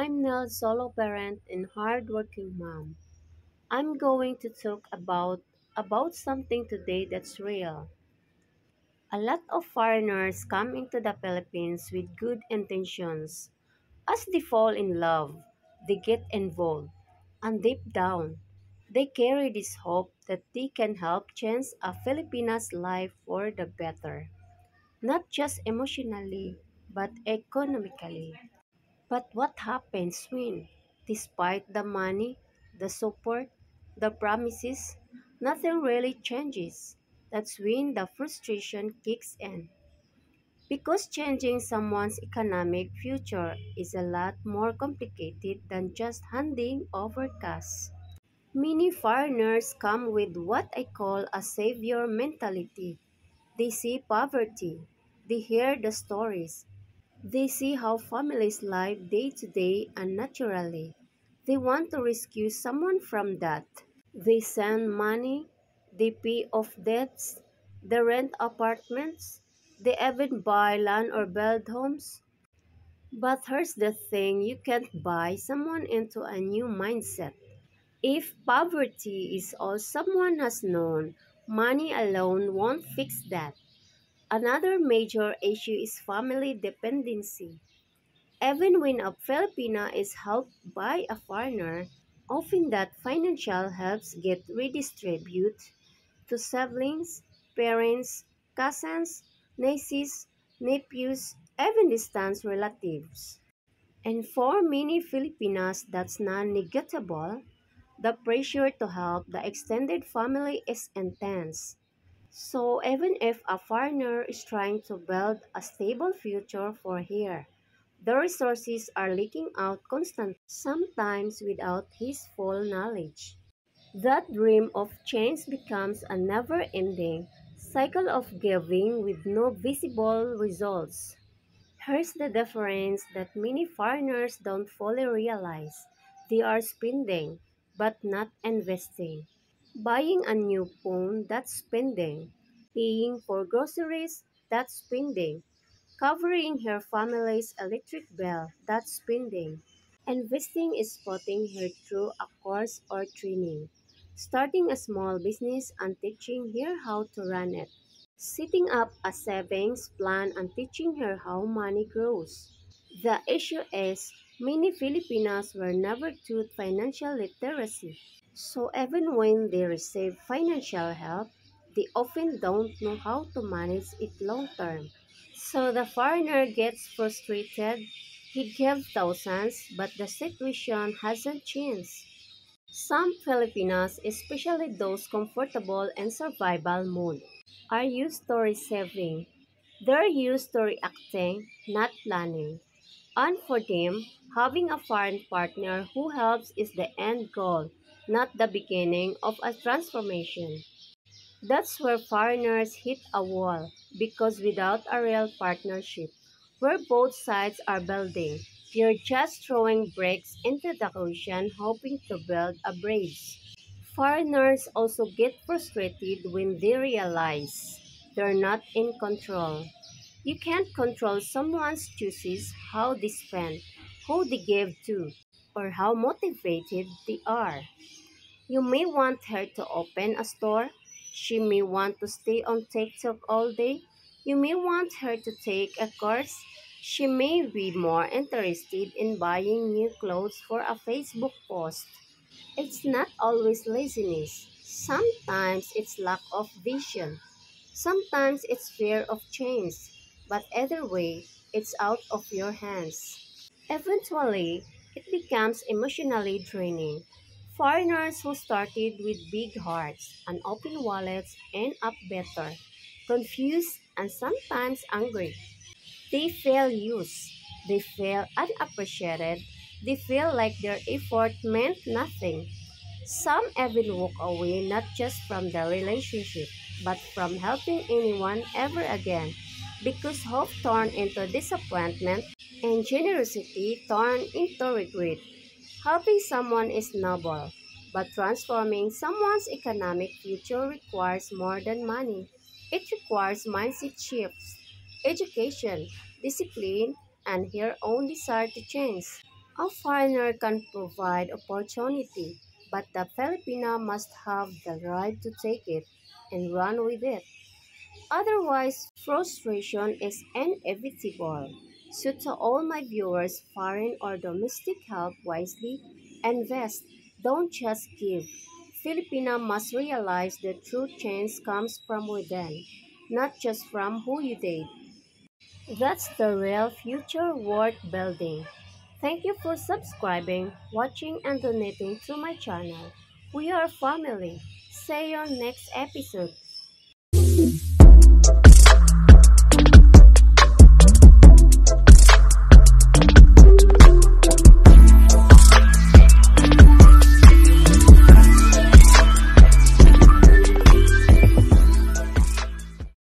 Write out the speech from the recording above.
I'm Nell, solo parent and hardworking mom. I'm going to talk about something today that's real. A lot of foreigners come into the Philippines with good intentions. As they fall in love, they get involved, and deep down, they carry this hope that they can help change a Filipina's life for the better, not just emotionally, but economically. But what happens when, despite the money, the support, the promises, nothing really changes? That's when the frustration kicks in. Because changing someone's economic future is a lot more complicated than just handing over cash. Many foreigners come with what I call a savior mentality. They see poverty, they hear the stories, they see how families live day to day and naturally. They want to rescue someone from that. They send money, they pay off debts, they rent apartments, they even buy land or build homes. But here's the thing, you can't buy someone into a new mindset. If poverty is all someone has known, money alone won't fix that. Another major issue is family dependency. Even when a Filipina is helped by a foreigner, often that financial helps get redistributed to siblings, parents, cousins, nieces, nephews, even distant relatives. And for many Filipinas, that's non-negotiable. The pressure to help the extended family is intense. So even if a foreigner is trying to build a stable future for here, the resources are leaking out constantly, sometimes without his full knowledge. That dream of change becomes a never ending cycle of giving with no visible results. Here's the difference that many foreigners don't fully realize. They are spending, but not investing. Buying a new phone, that's spending. Paying for groceries, that's spending. Covering her family's electric bill, that's spending. Investing is putting her through a course or training. Starting a small business and teaching her how to run it. Setting up a savings plan and teaching her how money grows. The issue is, many Filipinos were never taught financial literacy. So even when they receive financial help, they often don't know how to manage it long term. So the foreigner gets frustrated. He gives thousands, but the situation hasn't changed. Some Filipinos, especially those comfortable in survival mode, are used to receiving. They're used to reacting, not planning. And for them, having a foreign partner who helps is the end goal, not the beginning of a transformation. That's where foreigners hit a wall, because without a real partnership, where both sides are building, you're just throwing bricks into the ocean hoping to build a bridge. Foreigners also get frustrated when they realize they're not in control. You can't control someone's choices, how they spend, who they give to, or how motivated they are. You may want her to open a store. She may want to stay on TikTok all day. You may want her to take a course. She may be more interested in buying new clothes for a Facebook post. It's not always laziness. Sometimes it's lack of vision. Sometimes it's fear of change. But either way, it's out of your hands. Eventually, it becomes emotionally draining. Foreigners who started with big hearts and open wallets end up better, confused, and sometimes angry. They feel used, they feel unappreciated, they feel like their effort meant nothing. Some even walk away not just from the relationship, but from helping anyone ever again, because hope turned into disappointment and generosity turned into regret. Helping someone is noble, but transforming someone's economic future requires more than money. It requires mindset shifts, education, discipline, and her own desire to change. A foreigner can provide opportunity, but the Filipino must have the right to take it and run with it. Otherwise, frustration is inevitable. So, to all my viewers, foreign or domestic, help wisely, invest, don't just give. Filipino must realize that true change comes from within, not just from who you date. That's the real future worth building. Thank you for subscribing, watching, and donating to my channel. We are family. See you on next episode.